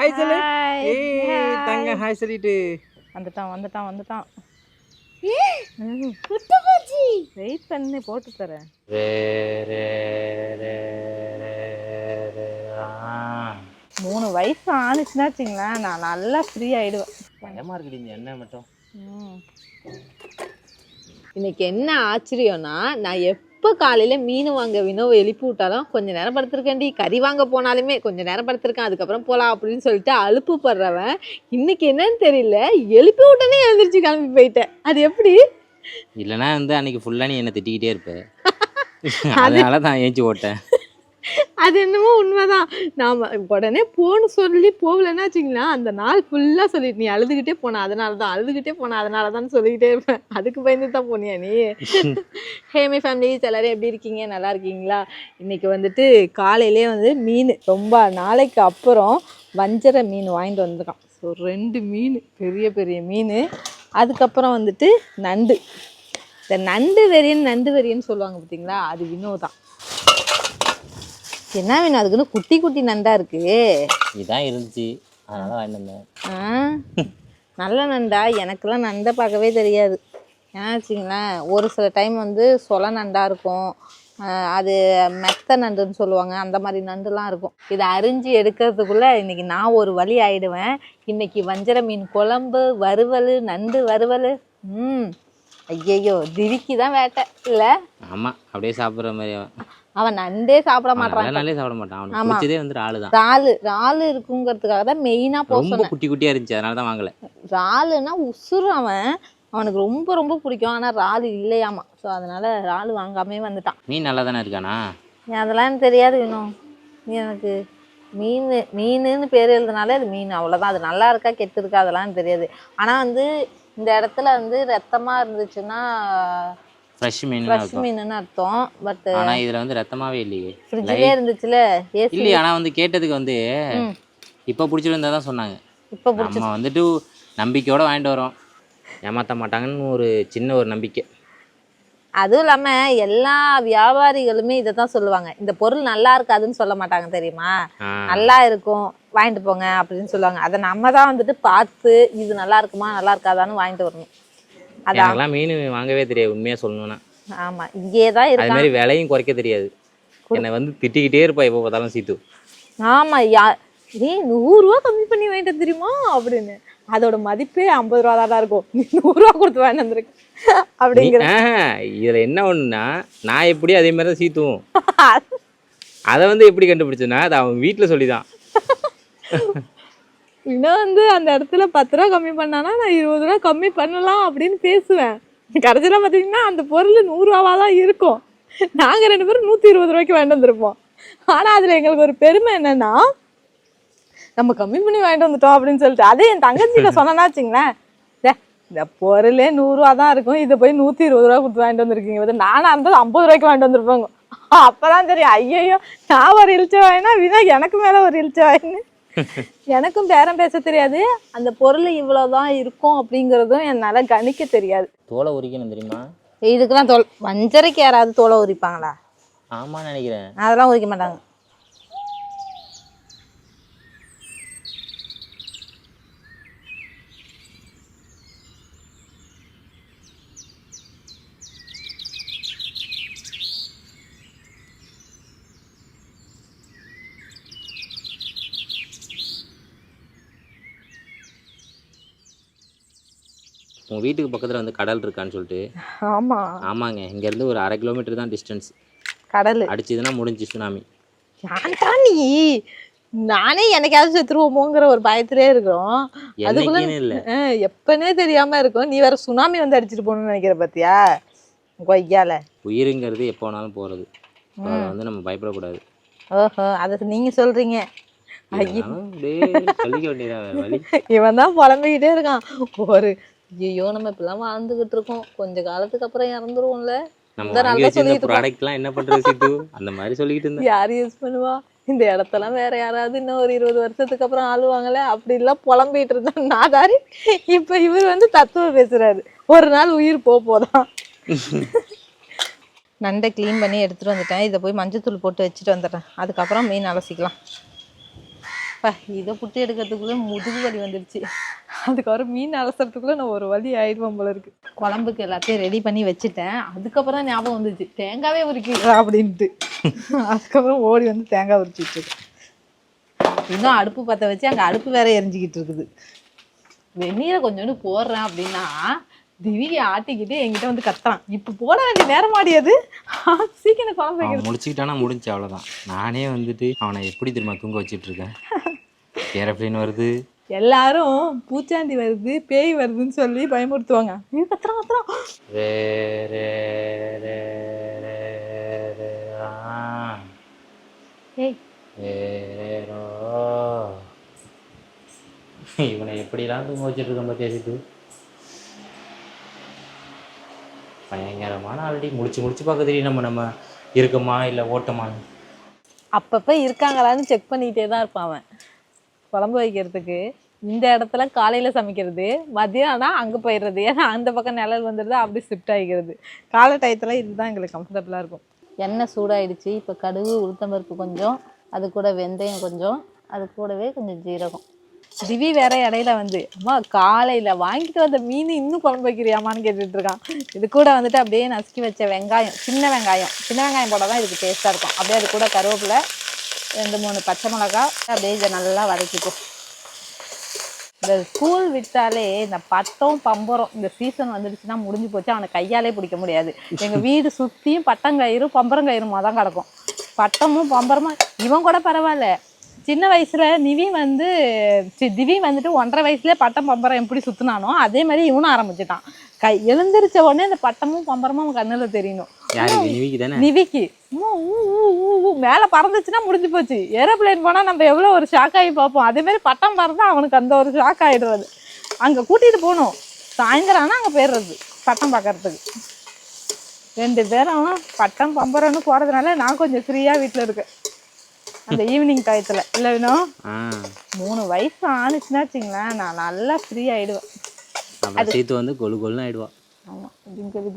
Hi சொல்லு. ஏய் தங்க ஹாய் சொல்லிட்டு வந்துட்டான். குட்டி பூச்சி வெயிட் பண்ணி போட்டு தரேன். 3 வயசு ஆனிச்சுன்னா வச்சுங்களேன், நான் நல்லா ஃப்ரீ ஆயிடுவேன். பயமா இருக்குடி என்ன மட்டும். இன்னைக்கு என்ன ஆச்சரியம்னா, நான் எப்போ காலையில் மீன் வாங்க வினோவை எழுப்பி விட்டாலும் கொஞ்ச நேரம் படுத்திருக்கேன்டி, கறி வாங்க போனாலுமே கொஞ்ச நேரம் படுத்திருக்கேன், அதுக்கப்புறம் போகலாம் அப்படின்னு சொல்லிட்டு அலுப்பு படுறவன் இன்னைக்கு என்னன்னு தெரியல, எழுப்பி விட்டனே எழுந்திரிச்சு கிளம்பி போயிட்டேன். அது எப்படி? இல்லைன்னா அன்னைக்கு ஃபுல்லாக நீ என்னை திட்டிக்கிட்டே இருப்ப. அதனால தான் ஏஞ்சி ஓட்டேன். அது என்னமோ உண்மைதான். நாம் உடனே போன்னு சொல்லி போகலன்னா வச்சுங்களா, அந்த நாள் ஃபுல்லாக சொல்லிட்டு நீ அழுதுகிட்டே போன அதனால தான் சொல்லிக்கிட்டே இருப்பேன். அதுக்கு பயந்து தான் போனியா நீ? ஹேமி ஃபேமிலிஸ் எல்லாரும் எப்படி இருக்கீங்க? நல்லா இருக்கீங்களா? இன்னைக்கு காலையிலே மீன் ரொம்ப நாளைக்கு அப்புறம் வஞ்சரை மீன் வாங்கிட்டு வந்துருக்கான். ஸோ 2 மீன், பெரிய பெரிய மீன். அதுக்கப்புறம் நண்டு. இந்த நண்டு வெறியன்னு சொல்லுவாங்க பார்த்தீங்களா, அது வினோதான். என்ன வேணும் அதுக்குன்னு குட்டி குட்டி நண்டா இருக்கு. இதான் இருந்துச்சு, அதனால வாங்கிட்டு வந்தேன். நல்ல நண்டா? எனக்கெல்லாம் நண்டை பார்க்கவே தெரியாது. ஏன்னா வச்சுங்களேன், ஒரு சில டைம் சொல நண்டா இருக்கும், அது மெத்த நண்டுன்னு சொல்லுவாங்க, அந்த மாதிரி நண்டுலாம் இருக்கும். இதை அரிஞ்சு எடுக்கிறதுக்குள்ளே இன்னைக்கு நான் ஒரு வழி ஆயிடுவேன். இன்னைக்கு வஞ்சர மீன் குழம்பு, வறுவல், நண்டு வறுவல். ஐயையோ, திவிக்கு தான் வேட்டை இல்லை? ஆமாம், அப்படியே சாப்பிட்ற மாதிரி. அவன் நண்டே சாப்பிட மாட்டான். இறாலு இருக்குங்கிறதுக்காக தான் மெயினா போக. குட்டி குட்டியா இருந்துச்சு, அதனால தான் வாங்கல. இறாலுன்னா உசுறு அவனுக்கு ரொம்ப ரொம்ப பிடிக்கும். ஆனா இறாலு இல்லையாமா, ஸோ அதனால இறாலு வாங்காமே வந்துட்டான். மீன் நல்லா தானே இருக்கானா? அதெல்லாம் எனக்கு தெரியாது வேணும். எனக்கு மீனுன்னு பேர் எழுதுனாலே அது மீன், அவ்வளோதான். அது நல்லா இருக்கா கெட்டு இருக்கா அதெல்லாம் தெரியாது. ஆனா இந்த இடத்துல ரத்தமா இருந்துச்சுன்னா ஃப்ரெஷ் மீனுன்னு அர்த்தம். பட் ஆனா இதுல ரத்தமாவே இல்லையே, ஃப்ரிட்ஜ்லயே இருந்துச்சுல. இல்லையே. ஆனா கேட்டதுக்கு இப்ப பிடிச்சிருந்தா தான் சொன்னாங்க. இப்ப நம்ம நம்பிக்கையோட வாங்கிட்டு வரோம், ஏமாத்த மாட்டாங்கன்னு ஒரு சின்ன ஒரு நம்பிக்கை. அதுவும் இல்லாம எல்லா வியாபாரிகளுமே இதை தான் சொல்லுவாங்க, இந்த பொருள் நல்லா இருக்காதுன்னு சொல்ல மாட்டாங்க தெரியுமா. நல்லா இருக்கும் வாங்கிட்டு போங்க அப்படின்னு சொல்லுவாங்க. அதை நம்ம தான் பார்த்து இது நல்லா இருக்குமா நல்லா இருக்காதான்னு வாங்கிட்டு வரணும். அதெல்லாம் மீன் வாங்கவே தெரியாது உண்மையா சொல்லணும்னா. ஆமா, இங்கேதான் இருக்கு. அது மாதிரி விலையும் குறைக்க தெரியாது. என்னை திட்டிக்கிட்டே இருப்பா எப்போ பார்த்தாலும் சீத்து. ஆமா, நீ 100 ரூபா கம்மி பண்ணி வாங்கிட்டு தெரியுமா அப்படின்னு. அதோட மதிப்பே 50 ரூபா தான் இருக்கும், 100 ரூபா கொடுத்து வாங்கிட்டு வந்திருக்கு அப்படிங்கிற. இதுல என்ன ஒண்ணுன்னா, நான் எப்படி அதே மாதிரி தான் சீத்துவும். அதை எப்படி கண்டுபிடிச்சதுன்னா, அது அவன் வீட்டுல சொல்லிதான். இன்னும் அந்த இடத்துல 10 ரூபா கம்மி பண்ணானா நான் 20 ரூபா கம்மி பண்ணலாம் அப்படின்னு பேசுவேன். கடைசியில் பார்த்தீங்கன்னா அந்த பொருள் 100 ரூபாவா தான் இருக்கும். நாங்கள் 2 பேரும் 120 ரூபாய்க்கு வாங்கிட்டு வந்திருப்போம். ஆனால் அதில் எங்களுக்கு ஒரு பெருமை என்னன்னா, நம்ம கம்மி பண்ணி வாங்கிட்டு வந்துட்டோம் அப்படின்னு சொல்லிட்டு. அதே என் தங்கச்சியில சொன்னா வச்சுங்களேன், இந்த பொருளே 100 ரூபா தான் இருக்கும், இதை போய் 120 ரூபா கொடுத்து வாங்கிட்டு வந்திருக்கீங்க. நானா இருந்தாலும் 50 ரூபாய்க்கு வாங்கிட்டு வந்திருப்பாங்க. அப்பதான் தெரியும், ஐயோ நான் ஒரு இழிச்ச வாயினா வினா எனக்கு மேல ஒரு இழிச்ச வாயின்னு. எனக்கும் பேரம் பேச தெரியாது, அந்த பொருள் இவ்வளவுதான் இருக்கும் அப்படிங்கறதும் என்னால கணிக்க தெரியாது. தோலை உரிக்கணும் தெரியுமா? இதுக்கெல்லாம் வஞ்சரைக்கு யாராவது தோலை உரிப்பாங்களா? ஆமா நினைக்கிறேன். அதெல்லாம் உரிக்க மாட்டாங்க. உங்கள் வீட்டுக்கு பக்கத்தில் கடல் இருக்கான்னு சொல்லிட்டு. ஆமாங்க, இங்கேருந்து ஒரு 1/2 கிலோமீட்டர் தான் டிஸ்டன்ஸ். கடல் அடிச்சதுன்னா முடிஞ்சு சுனாமி. நீ நானே என்னைக்காவது செத்துருவோமோங்கிற ஒரு பயத்திலே இருக்கிறோம். அதுக்குள்ள இல்லை, எப்பனே தெரியாம இருக்கும். நீ வேற சுனாமி அடிச்சுட்டு போகணும்னு நினைக்கிற பாத்தியா? கொய்யால உயிருங்கிறது எப்போ வேணாலும் போறது, நம்ம பயப்படக்கூடாது. ஓஹோ, அதை நீங்க சொல்றீங்க. சொல்லிக்க வேண்டியதான். இவன் தான் புலம்பிக்கிட்டே இருக்கான். ஒரு ஐயோ நம்ம இப்பெல்லாம் வாழ்ந்துகிட்டு இருக்கோம், கொஞ்ச காலத்துக்கு அப்புறம் இறந்துருவோம்ல. என்ன பண்றது அந்த மாதிரி சொல்லிட்டு இருந்தா யாரு யூஸ் பண்ணுவா? இந்த இடத்தெல்லாம் வேற யாராவது இன்னும் ஒரு 20 வருஷத்துக்கு அப்புறம் ஆளுவாங்கல்ல, அப்படி எல்லாம் புலம்பிட்டு இருந்தா நாதாரி. இப்ப இவர் தத்துவம் பேசுறாரு, ஒரு நாள் உயிர் போதான். நண்டை கிளீன் பண்ணி எடுத்துட்டு வந்துட்டேன். இதை போய் மஞ்சத்தூள் போட்டு வச்சுட்டு வந்துடுறேன், அதுக்கப்புறம் மீன் அலசிக்கலாம். இதை புட்டு எடுக்கிறதுக்குள்ளே முதுகு வலி வந்துடுச்சு. அதுக்கப்புறம் மீன் அலசறதுக்குள்ளே நான் ஒரு வலி ஆயிடுவோம் போல இருக்கு. குழம்புக்கு எல்லாத்தையும் ரெடி பண்ணி வச்சுட்டேன். அதுக்கப்புறம் தான் ஞாபகம் வந்துச்சு தேங்காவே உரிக்கிறா அப்படின்ட்டு. அதுக்கப்புறம் ஓடி வந்து தேங்காய் உரிச்சிட்டு இருக்கு. இன்னும் அடுப்பு பற்ற வச்சு அங்கே அடுப்பு வேற எரிஞ்சிக்கிட்டு இருக்குது. வெந்நீரை கொஞ்சோண்டு போடுறேன் அப்படின்னா திவியை ஆட்டிக்கிட்டு என்கிட்ட வந்து கத்துறான். இப்போ போட வேண்டிய நேரம் ஆடியது சீக்கிரம் குழம்பு வைக்கிறது. முடிச்சுக்கிட்டானா முடிஞ்சு அவ்வளோதான். நானே வந்துட்டு அவனை எப்படி திரும்ப தூங்க வச்சுட்டு இருக்கேன். ஏரோப்ளேன் வருது, எல்லாரும் பூச்சாண்டி வருது பேய் வருதுன்னு சொல்லி பயமுறுத்துவாங்க. கத்துறான் கத்துறான். இவனை எப்படிலாம் தூங்க வச்சுட்டு இருக்கேன் பார்த்தியா. பயங்கரமான ஆல்ரெடி முடிச்சு பார்க்க தெரியும் நம்ம இருக்கமா இல்லை ஓட்டமான்னு. அப்பப்போ இருக்காங்களான்னு செக் பண்ணிக்கிட்டே தான் இருப்பான் அவன். குழம்பு வைக்கிறதுக்கு இந்த இடத்துல காலையில் சமைக்கிறது, மதியானம் அங்கே போயிடுறது. ஏன்னா அந்த பக்கம் நிழல் வந்துடுது, அப்படி ஷிஃப்ட் ஆகிக்கிறது. காலை டயத்தில் இதுதான் எங்களுக்கு கம்ஃபர்டபுளாக இருக்கும். எண்ணெய் சூடாயிடுச்சு. இப்போ கடுகு உளுத்தம்பருப்பு கொஞ்சம், அது கூட வெந்தயம் கொஞ்சம், அது கூடவே கொஞ்சம் ஜீரகம். திவி வேற இடையில வந்து அம்மா காலையில் வாங்கிட்டு வந்த மீன் இன்னும் குழம்பு வைக்கிறியாமான்னு கேட்டுட்டு இருக்கான். இது கூட வந்துட்டு அப்படியே நசுக்கி வச்ச வெங்காயம், சின்ன வெங்காயம் போட்டால் தான் இதுக்கு டேஸ்ட்டாக இருக்கும். அப்படியே அது கூட கருவேப்பிலை, 2-3 பச்சை மிளகா, அப்படியே இதை நல்லா வதக்கிப்போம். இந்த ஸ்கூல் விட்டாலே இந்த பட்டம் பம்பரம் இந்த சீசன் வந்துடுச்சுன்னா முடிஞ்சு போச்சு. அவனை கையாலே பிடிக்க முடியாது. எங்கள் வீடு சுற்றியும் பட்டங்கயிறும் பம்பரங்கயிறுமா தான் கிடக்கும். பட்டமும் பம்பரமும் இவன் கூட பரவாயில்ல. சின்ன வயசுல திவி வந்துட்டு 1.5 வயசுலேயே பட்டம் பம்பரம் எப்படி சுற்றினானோ அதே மாதிரி இவனும் ஆரம்பிச்சுட்டான். எழுந்திரிச்ச உடனே இந்த பட்டமும் பம்பரமும் அவன் கண்ணில் தெரியணும். நிவிக்கு மேலே பறந்துச்சுன்னா முடிஞ்சு போச்சு. ஏரோப்ளேன் போனால் நம்ம எவ்வளோ ஒரு ஷாக் ஆகி பார்ப்போம். அதேமாதிரி பட்டம் பறந்தா அவனுக்கு அந்த ஒரு ஷாக் ஆகிடுறது. அங்கே கூட்டிகிட்டு போகணும். சாயந்தரம் ஆனால் அங்கே போயிடுறது பட்டம் பார்க்கறதுக்கு. 2 பேரும் பட்டம் பம்பரம்னு போகிறதுனால நான் கொஞ்சம் ஃப்ரீயாக வீட்டில் இருக்கேன் அந்த ஈவினிங் டயத்தில். இல்லை வேணும் 3 வயசு ஆனிச்சுன்னா வச்சுங்களேன், நான் நல்லா ஃப்ரீ ஆகிடுவேன். அது சேர்த்து வந்து கொலுன்னு ஆகிடுவான். ஆமாம்,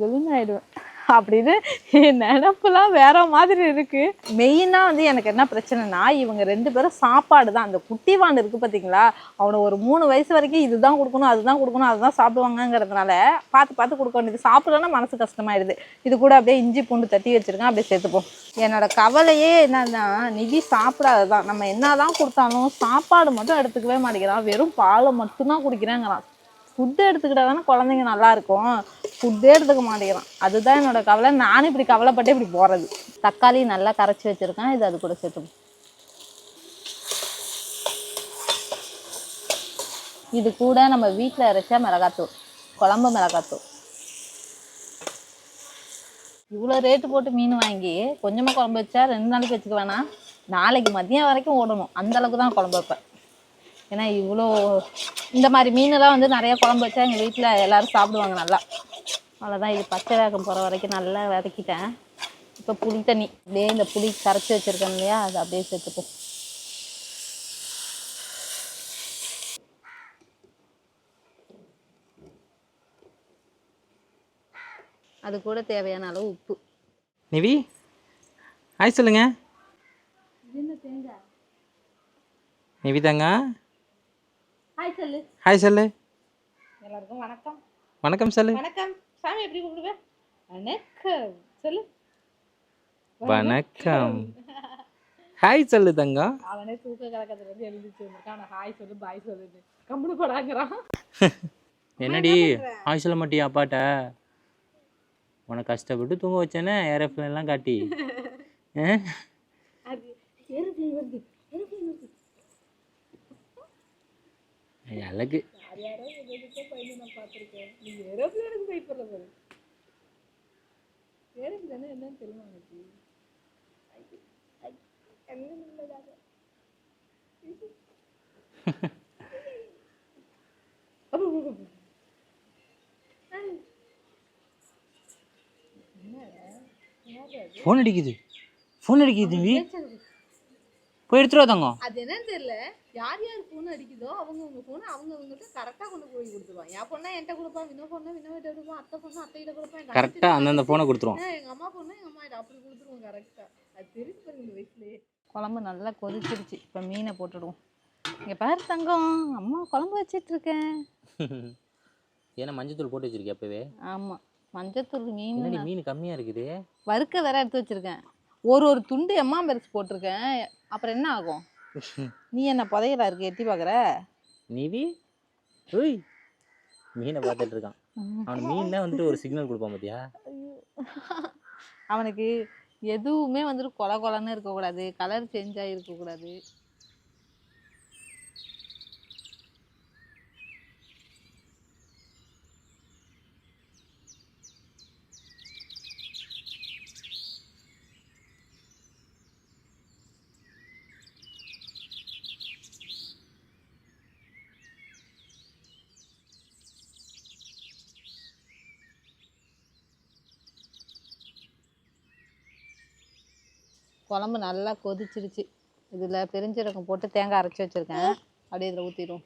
கொலுன்னு ஆகிடுவேன் அப்படின்னு என் நினப்புலாம் வேற மாதிரி இருக்கு. மெயினாக வந்து எனக்கு என்ன பிரச்சனைனா, இவங்க 2 பேரும் சாப்பாடு தான். அந்த குட்டிவாண்டு இருக்குது பார்த்தீங்களா, அவனை ஒரு 3 வயசு வரைக்கும் இதுதான் கொடுக்கணும் அதுதான் கொடுக்கணும் அதுதான் சாப்பிடுவாங்கங்கிறதுனால பார்த்து கொடுக்க வேண்டியது. சாப்பிடலன்னா மனசு கஷ்டமாயிடுது. இது கூட அப்படியே இஞ்சி பூண்டு தட்டி வச்சுருக்கேன், அப்படியே சேர்த்துப்போம். என்னோட கவலையே என்னன்னா, நிதி சாப்பிடாததான். நம்ம என்னதான் கொடுத்தாலும் சாப்பாடு மட்டும் எடுத்துக்கவே மாட்டேங்கிறான். வெறும் பாலை மட்டும்தான் குடிக்கிறேங்கிறான். ஃபுட்டு எடுத்துக்கிட்டா தானே குழந்தைங்க நல்லா இருக்கும். ஃபுட்டே எடுத்துக்க மாட்டேங்கிறான். அதுதான் என்னோட கவலை. நானும் இப்படி கவலைப்பட்டு இப்படி போகிறது. தக்காளி நல்லா கரைச்சி வச்சுருக்கேன், இது அது கூட சேர்த்துப்போம். இது கூட நம்ம வீட்டில் அரைச்ச மிளகாத்தூள், குழம்பு மிளகாத்தூள். இவ்வளோ ரேட்டு போட்டு மீன் வாங்கி கொஞ்சமாக குழம்பு வச்சா 2 நாளைக்கு வச்சுக்க வேணாம், நாளைக்கு மதியம் வரைக்கும் ஓடணும். அந்தளவுக்கு தான் குழம்பு வைப்பேன். ஏன்னா இவ்வளோ இந்த மாதிரி மீனெல்லாம் வந்து நிறைய குழம்பு வச்சா எங்கள் வீட்டில் எல்லோரும் சாப்பிடுவாங்க நல்லா. அவ்வளோதான். இது பச்சை வேகம் போகிற வரைக்கும் நல்லா வதக்கிட்டேன். இப்போ புளி தண்ணி அப்படியே இந்த புளி கரைச்சி வச்சுருக்கேன் இல்லையா, அது அப்படியே சேர்த்துப்போம். அது கூட தேவையான அளவு உப்பு. நிவி ஹாய் சொல்லுங்க. நிவி தாங்க ஹாய் சொல்லு. எல்லாருக்கும் வணக்கம். வணக்கம் சொல்லு. வணக்கம் சாமி எப்படி கூப்பிடுவேன்? வணக்கம் சொல்லு. வணக்கம் ஹாய் சொல்லு தங்கம். அவனே தூக்க கலக்கத்துல இருந்து எழுதிச்சு வந்திருக்கான். நான் ஹாய் சொல்லு பாய் சொல்லுது கம்முனு போடாங்கிறான். என்னடி ஹாய் சொல்ல மாட்டியா அப்பாட்ட? உனக்கு கஷ்டப்பட்டு தூங்க வச்சேனே ஏரோப்ளேன்லாம் காட்டி. அழகு. என்னன்னு தெரியுமா உனக்கு? ஃபோன் அடிக்குது தம்பி, போய் எடுத்துருவா தங்கம். அது என்னன்னு தெரியல, யார் ஃபோன் அடிக்குதோ அவங்க ஃபோனை அவங்ககிட்ட கரெக்டாக கொண்டு போய் கொடுத்துருவான். என் பொண்ணா என்கிட்ட கொடுப்பான், வினோ பொண்ணா வினோகிட்ட கொடுப்பான், அத்தை பொண்ணா அத்தைகிட்ட கொடுப்பான், கரெக்டாக அந்தந்த ஃபோனை கொடுத்துருவோம். எங்கள் அம்மா பொண்ணா எங்கள் அம்மா கிட்ட அப்படி கொடுத்துருவோம் கரெக்டாக. அது தெரிஞ்சு பாருங்க இந்த வயசுலேயே. குழம்பு நல்லா கொதிச்சிருச்சு. இப்போ மீனை போட்டுடுவோம். இங்க பாரு தங்கம், அம்மா குழம்பு வச்சிட்டு இருக்கேன். ஏன்னா மஞ்சத்தூள் போட்டு வச்சிருக்கியா அப்பவே? ஆமா, மஞ்சத்தூள் மீன் என்னடி மீன் கம்மியா இருக்குது? வறுக்க வேற எடுத்து வச்சிருக்கேன். ஒரு துண்டு எம்மா பெருசு போட்டிருக்கேன். அப்புறம் என்ன ஆகும்? நீ என்ன புதையலா இருக்கு எட்டி பாக்குற? நிவி ஓய் மீனை பார்த்துட்டு இருக்கான். அவன் மீன் வந்துட்டு ஒரு சிக்னல் கொடுப்பான் பாத்தியா? அவனுக்கு எதுவுமே வந்துட்டு கொல கொலன்னு இருக்கக்கூடாது, கலர் சேஞ்ச் ஆகி இருக்கக்கூடாது. குழம்பு நல்லா கொதிச்சிருச்சு. இதில் பெருஞ்சீரகம் போட்டு தேங்காய் அரைச்சி வச்சுருக்கேன். அப்படியே இதில் ஊற்றிடும்.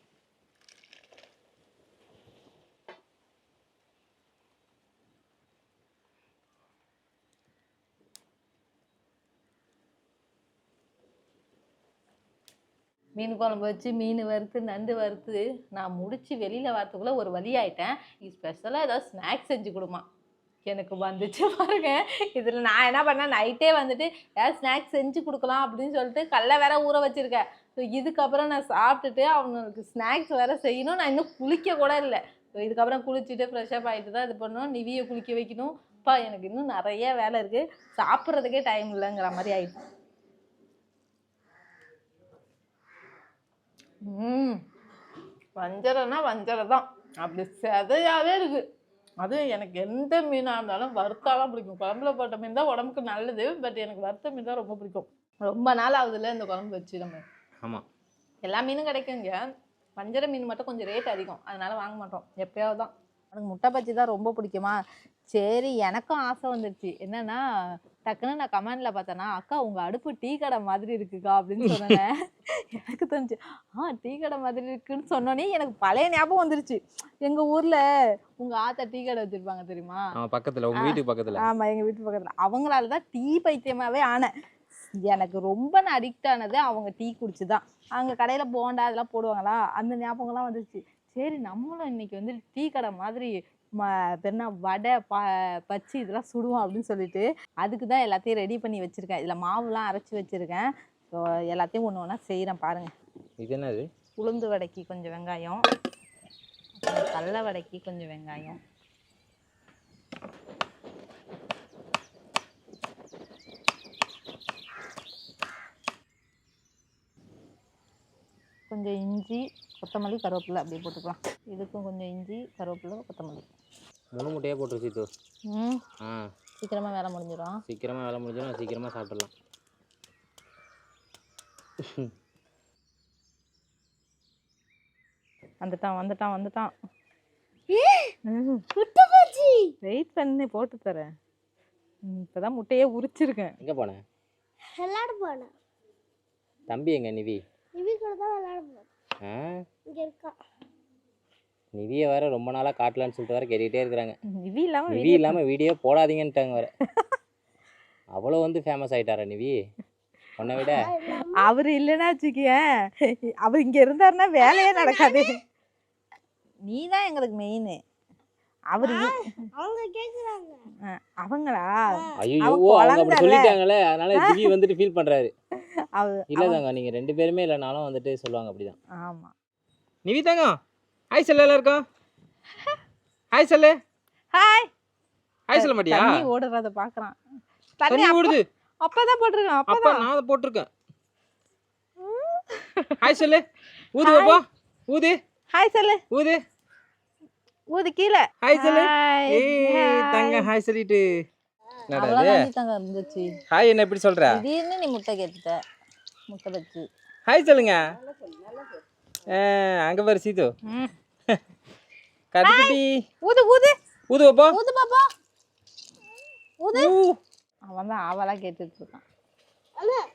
மீன் குழம்பு வச்சு மீன் வறுத்து நண்டு வறுத்து நான் முடிச்சு வெளியில் வரத்துக்குள்ளே ஒரு வழி ஆயிட்டேன். இது ஸ்பெஷலாக ஏதாவது ஸ்நாக்ஸ் செஞ்சு கொடுமா. எனக்கு வந்துச்சு பாருங்க. இதில் நான் என்ன பண்ணேன், நைட்டே வந்துட்டு ஏதாவது ஸ்நாக்ஸ் செஞ்சு கொடுக்கலாம் அப்படின்னு சொல்லிட்டு கடலை வேற ஊற வச்சுருக்கேன். ஸோ இதுக்கப்புறம் நான் சாப்பிட்டுட்டு அவனுக்கு ஸ்நாக்ஸ் வேற செய்யணும். நான் இன்னும் குளிக்க கூட இல்லை. ஸோ இதுக்கப்புறம் குளிச்சுட்டு ஃப்ரெஷ்ஷப் ஆகிட்டு தான் இது பண்ணணும். நிவியை குளிக்க வைக்கணும். அப்பா எனக்கு இன்னும் நிறைய வேலை இருக்குது, சாப்பிட்றதுக்கே டைம் இல்லைங்கிற மாதிரி ஆயிடுச்சு. வஞ்சரைனா வஞ்சரை தான், அப்படி செதையாவே இருக்கு. அது எனக்கு எந்த மீனாக இருந்தாலும் வறுத்தாலாம் பிடிக்கும். குழம்புல போட்ட மீன் தான் உடம்புக்கு நல்லது, பட் எனக்கு வறுத்த மீன் தான் ரொம்ப பிடிக்கும். ரொம்ப நாள் ஆகுதுல்ல இந்த குழம்பு வச்சு. நம்ம ஆமாம் எல்லா மீனும் கிடைக்குங்க, வஞ்சரை மீன் மட்டும் கொஞ்சம் ரேட் அதிகம், அதனால வாங்க மாட்டோம், எப்பயாவது தான். எனக்கு முட்டை பச்சி தான் ரொம்ப பிடிக்குமா. சரி, எனக்கும் ஆசை வந்துடுச்சு. என்னன்னா டக்குன்னு நான் கமெண்ட்ல பார்த்தேன்னா, அக்கா உங்க அடுப்பு டீ கடை மாதிரி இருக்குக்கா அப்படின்னு சொன்னேன். எனக்கு தோணுச்சு, டீ கடை மாதிரி இருக்குன்னு சொன்னோன்னே எனக்கு பழைய ஞாபகம் வந்துருச்சு. எங்க ஊர்ல உங்க ஆத்தா டீ கடை வச்சிருப்பாங்க தெரியுமா? பக்கத்துல, உங்க வீட்டுக்கு பக்கத்துல. ஆமா, எங்க வீட்டு பக்கத்துல. அவங்களாலதான் டீ பைத்தியமாவே ஆனேன். எனக்கு ரொம்ப நான் அடிக்ட் ஆனது அவங்க டீ குடிச்சுதான். அங்க கடையில போண்டா அதெல்லாம் போடுவாங்களா, அந்த ஞாபகம்லாம் வந்துருச்சு. சரி, நம்மளும் இன்னைக்கு வந்து டீ கடை மாதிரி பெருனா வடை பச்சி இதெல்லாம் சுடுவோம் அப்படின்னு சொல்லிட்டு அதுக்கு தான் எல்லாத்தையும் ரெடி பண்ணி வச்சுருக்கேன். இதில் மாவுலாம் அரைச்சி வச்சுருக்கேன். ஸோ எல்லாத்தையும் ஒன்று ஒன்றா செய்கிறேன் பாருங்கள். இது என்னது? உளுந்து வடைக்கு கொஞ்சம் வெங்காயம், கடலை வடைக்கு கொஞ்சம் வெங்காயம், கொஞ்சம் இஞ்சி, கொத்தமல்லி, கருவேப்பிலை அப்படியே போட்டுக்கலாம். இதுக்கும் கொஞ்சம் இஞ்சி, கருவேப்பிலை, கொத்தமல்லி. 3 முட்டையாக போட்டுரு சீத்து. சீக்கிரமாக வேலை முடிஞ்சிடும். சீக்கிரமாக சாப்பிடலாம். வந்துட்டான். வெயிட் பண்ணி போட்டு தரேன். இப்பதான் முட்டையே உரிச்சிருக்கேன். எங்க போனேன்? விளையாட போனேன். தம்பி எங்க? நிவி கூட தான் விளையாட போனேன். இங்க இருக்கா. நிவியை வேற ரொம்ப நாளா காட்டலான்னு சொல்லிட்டு வேற கேட்டுக்கிட்டே இருக்கிறாங்க. நிவி இல்லாம வீடியோ போடாதீங்கன்ட்டாங்க வேற. அவ்வளோ வந்து ஃபேமஸ் ஆயிட்டாரா நிவி உன்னை விட? அவர் இல்லைன்னா வச்சுக்கிய, அவர் இங்க இருந்தாருன்னா வேலையே நடக்காது. நீ தான் எங்களுக்கு மெயின். அவரு அவங்க கேக்குறாங்க. அவங்களா? ஐயோ, அவங்க அப்படி சொல்லிட்டாங்களே, அதனால திவி வந்துட்டு ஃபீல் பண்றாரு. இல்லதாங்க, நீங்க 2 பேருமே இல்லைனாலும் வந்துட்டு சொல்லுவாங்க அப்படிதான். ஆமா. நிவி தாங்க ஹாய் சொல்ல எல்லாருக்கும். ஹாய் சொல்லு. ஹாய் சொல்ல மாட்டியா? தண்ணி ஓடுறத பாக்குறான். தண்ணி ஓடுது. அப்பதான் போட்டுருக்கேன். அப்பா நான் போட்டுருக்கேன். ஹாய் சொல்லு. ஊது பாப்பா, ஊது. ஹாய் சொல்லு. ஊது கீழே. ஹாய் சொல்லு. ஏய் தங்க ஹாய் சொல்லிட்டு அவ்வளவுதான் இருந்துச்சு. ஹாய் என்ன எப்படி சொல்ற? திடீர்னு நீ முட்டை கேட்டுட்ட. முட்டை பச்சி ஹாய் சொல்லுங்க. அங்க பாரு சீது. கட்டிக்குட்டி. ஊது ஊது ஊது பாப்பா. ஊது பாப்பா. ஊது. அவன் தான் ஆவலா கேட்டுட்டு இருக்கான்.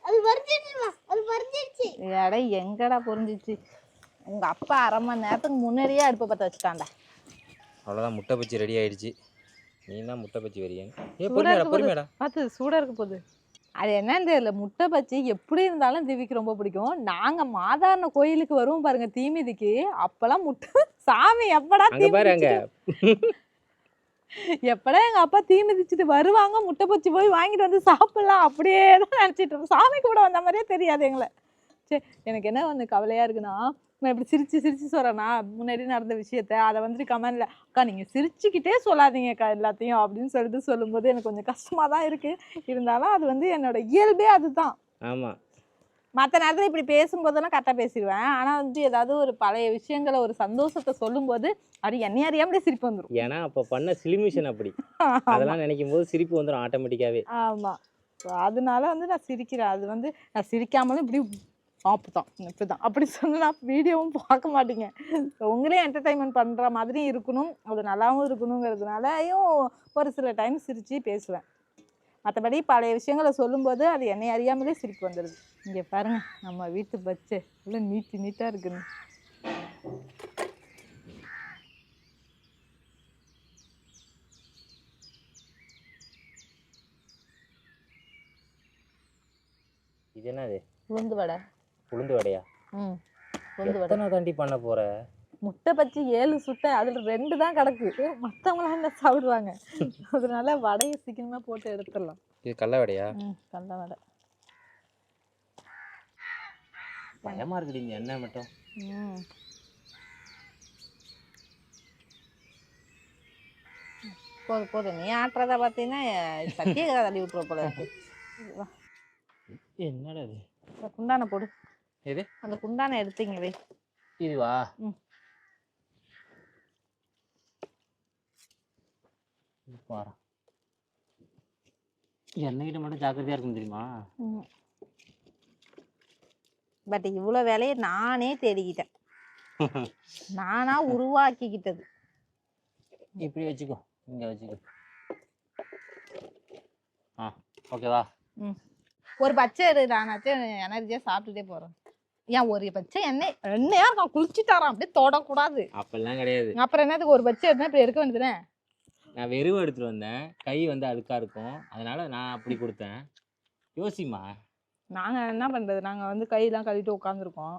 அது வர்ஜிச்சு. எடை எங்கடா புரிஞ்சிச்சு? உங்க அப்பா 1/2 மணி நேரத்துக்கு முன்னாடியே அடுப்பை பற்ற வச்சுட்டான்டா. அவ்வளோதான், முட்டை பச்சி ரெடி ஆயிடுச்சு. நீ தான் முட்டை பச்சி வரியா? பொறுமையாடா. பார்த்து சூடா இருக்க போகுது. அது என்னன்னு தெரியல, முட்டை பச்சி எப்படி இருந்தாலும் திவிக்கு ரொம்ப பிடிக்கும். நாங்க மாதாரண கோயிலுக்கு வருவோம் பாருங்க தீமிதிக்கு, அப்பெல்லாம் முட்டை சாமி எப்படா அங்க பாரு அங்க எப்படா எங்க அப்பா தீ மிதிச்சுட்டு வருவாங்க முட்டை பச்சி போய் வாங்கிட்டு வந்து சாப்பிடலாம் அப்படியே தான் நினைச்சிட்டு இருப்போம். சாமி கூட வந்த மாதிரியே தெரியாது எங்களை. சரி, எனக்கு என்ன ஒன்று கவலையா இருக்குன்னா, நான் இப்படி சிரிச்சு சிரிச்சு சொல்றேன்னா முன்னாடி நடந்த விஷயத்த அதை வந்துட்டு கமெண்ட்ல அக்கா நீங்க சிரிச்சுக்கிட்டே சொல்லாதீங்கக்கா எல்லாத்தையும் அப்படின்னு சொல்லிட்டு சொல்லும்போது எனக்கு கொஞ்சம் கஷ்டமா தான் இருக்கு. இருந்தாலும் அது வந்து என்னோட இயல்பே அதுதான். ஆமா மற்ற நேரத்தில் இப்படி பேசும்போதெல்லாம் கரெக்டாக பேசிடுவேன். ஆனால் வந்து ஏதாவது ஒரு பழைய விஷயங்களை ஒரு சந்தோஷத்தை சொல்லும்போது அது என்னைய அறியாமலே சிரிப்பு வந்துடும். ஏன்னா அப்போ பண்ண சிலிமிஷன் அப்படி அதெல்லாம் நினைக்கும் போது சிரிப்பு வந்துடும் ஆட்டோமேட்டிக்காவே. ஆமாம், அதனால வந்து நான் சிரிக்கிறேன். அது வந்து நான் சிரிக்காமலும் இப்படி அப்படிதான் இப்படிதான் அப்படி சொன்னா நான் வீடியோவும் பார்க்க மாட்டேங்க. உங்களே என்டர்டைன்மெண்ட் பண்ணுற மாதிரி இருக்கணும், அது நல்லாவும் இருக்கணுங்கிறதுனாலையும் ஒரு சில டைம் சிரித்து பேசுவேன். மற்றபடி பழைய விஷயங்களை சொல்லும்போது அது என்னை அறியாமலே சிரிப்பு வந்துடுது. இங்கே பாருங்க நம்ம வீட்டு பச்சை இவ்வளோ நீட்டாக இருக்குன்னு. இது என்னது? உளுந்து வடை. உளுந்து வடையா? உளுந்து வடை எத்தனை தாண்டி பண்ண போற? முட்டை பச்சி 7 சுட்டேன், அதில் 2 தான் கிடக்கு. மற்றவங்களாம் என்ன சாப்பிடுவாங்க, அதனால வடையை சீக்கிரமாக போட்டு எடுத்துடலாம். இது கடல வடையா? கடல வடை. பயமா இருக்குடி இந்த எண்ணெய் மட்டும். போதும் நீ ஆட்டுறத பார்த்தீங்கன்னா சத்தியகதை தள்ளி விட்டுருவ போல இருக்கு. என்னடா இது? குண்டான போடு. எது? அந்த குண்டான எடுத்தீங்க வை. இதுவா? பாரு எண்ணெய்கிட்ட மட்டும் ஜாக்கிரதையா இருக்கும் தெரியுமா? பட் இவ்வளோ வேலையை நானே தேடிக்கிட்டேன், நானா உருவாக்கிக்கிட்டது. இப்படி வச்சுக்கோ, இங்க வச்சுக்கோ. ஓகேவா? ஒரு பச்சை நானாச்சும் எனர்ஜியாக சாப்பிட்டுட்டே போகிறேன். ஏன் ஒரு பச்சை எண்ணெயா இருக்கான், குளிச்சுட்டாரான், அப்படியே தொடக்கூடாது. அப்பெல்லாம் கிடையாது. அப்புறம் என்னதுக்கு ஒரு பச்சை இருந்தால் இப்படி எடுக்க வேண்டியதுனே. நான் வெறும் எடுத்துட்டு வந்தேன், கை வந்து அதுக்காக இருக்கும், அதனால நான் அப்படி கொடுத்தேன். யோசிமா. நாங்கள் என்ன பண்ணுறது, நாங்கள் வந்து கையெல்லாம் கழுவிட்டு உட்காந்துருக்கோம்,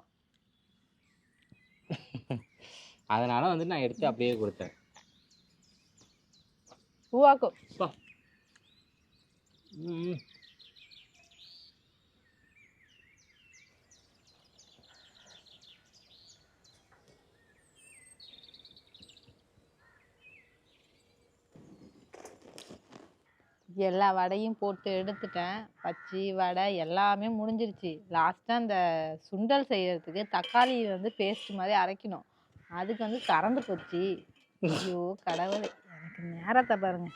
அதனால வந்து நான் எடுத்து அப்படியே கொடுத்தேன். பூவாக்கும். எல்லா வடையும் போட்டு எடுத்துட்டேன். பச்சி வடை எல்லாமே முடிஞ்சிருச்சு. லாஸ்ட்டாக அந்த சுண்டல் செய்யறதுக்கு தக்காளி வந்து பேஸ்ட் மாதிரி அரைக்கணும், அதுக்கு வந்து கறந்து போச்சு. ஐயோ கடவுளே, எனக்கு நேரத்தை பாருங்க.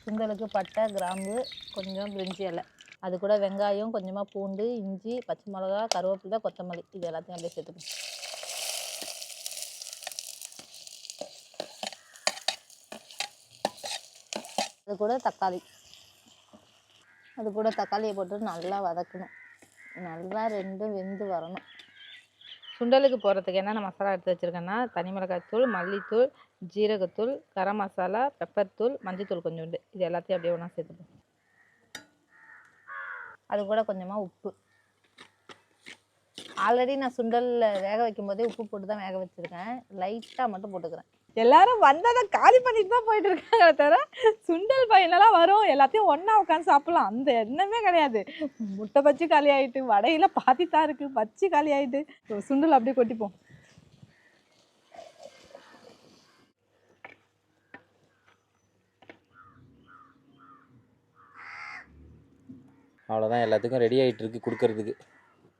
சுண்டலுக்கு பட்டை, கிராம்பு, கொஞ்சம் பிரிஞ்சி இலை, அது கூட வெங்காயம், கொஞ்சமாக பூண்டு, இஞ்சி, பச்சை மிளகா, கருவேப்பிலை, கொத்தமல்லி, இது எல்லாத்தையும் அப்படியே சேர்த்துக்கணும். அது கூட தக்காளியை போட்டு நல்லா வதக்கணும், நல்லா ரெண்டும் வெந்து வரணும். சுண்டலுக்கு போகிறதுக்கு என்னென்ன மசாலா எடுத்து வச்சுருக்கேன்னா, தனி மிளகாய்த்தூள், மல்லித்தூள், ஜீரகத்தூள், கரம் மசாலா, பெப்பர் தூள், மஞ்சத்தூள் கொஞ்சோண்டு, இது எல்லாத்தையும் அப்படியே ஒன்றா சேர்த்துப்போம். அது கூட கொஞ்சமாக உப்பு. ஆல்ரெடி நான் சுண்டலில் வேக வைக்கும் போதே உப்பு போட்டு தான் வேக வச்சுருக்கேன், லைட்டாக மட்டும் போட்டுக்கிறேன். எல்லாரும் வந்ததை காலி பண்ணிட்டு தான் போயிட்டு இருக்காங்க தவிர சுண்டல் பையனெல்லாம் வரும் எல்லாத்தையும் ஒன்றா உட்காந்து சாப்பிடலாம் அந்த எண்ணமே கிடையாது. முட்டை பச்சி காலி ஆகிட்டு, வடையில பாதி தான் இருக்குது, பச்சி காலி ஆகிட்டு, சுண்டல் அப்படியே கொட்டிப்போம். அவ்வளோதான், எல்லாத்துக்கும் ரெடி ஆகிட்டு இருக்கு கொடுக்கறதுக்கு.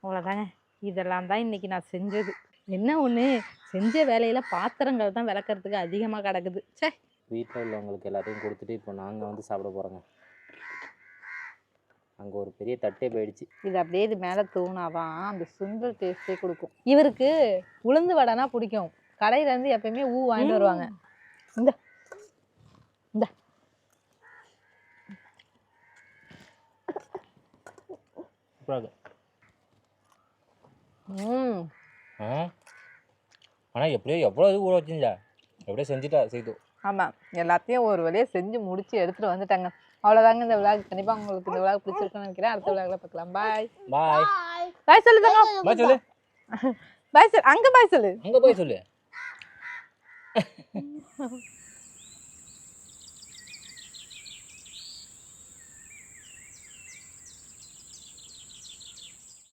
அவ்வளோதாங்க, இதெல்லாம் தான் இன்றைக்கி நான் செஞ்சது. என்ன ஒன்று, செஞ்ச வேலையில் பாத்திரங்கள் தான் விளக்கறதுக்கு அதிகமாக கிடக்குது. சே, வீட்டில் உள்ளவங்களுக்கு எல்லாத்தையும் கொடுத்துட்டு இப்போ நாங்கள் வந்து சாப்பிட போகிறோங்க. அங்கே ஒரு பெரிய தட்டே போயிடுச்சு. இது அப்படியே இது மேலே தூணாதான் அந்த சுண்டல் டேஸ்ட்டே கொடுக்கும். இவருக்கு உளுந்து வடைனா பிடிக்கும், கடையிலேருந்து எப்பயுமே வாங்கிட்டு வருவாங்க. இந்த இந்த ஆனால் எப்படியோ எவ்வளோ இது ஊற வச்சுருந்தா எப்படியோ செஞ்சுட்டா செய்து. ஆமாம், எல்லாத்தையும் ஒரு வழியாக செஞ்சு முடிச்சு எடுத்துகிட்டு வந்துட்டாங்க. அவ்வளோதாங்க இந்த விளாக். கண்டிப்பாக உங்களுக்கு இந்த விளாக் பிடிச்சிருக்குன்னு நினைக்கிறேன். அடுத்த விளாக்ல பார்க்கலாம். பாய் பாய் பாய் சொல்லு தாங்க. பாய் சொல்லு. பாய் சொல்லு. அங்கே பாய் சொல்லு. அங்கே போய் சொல்லு.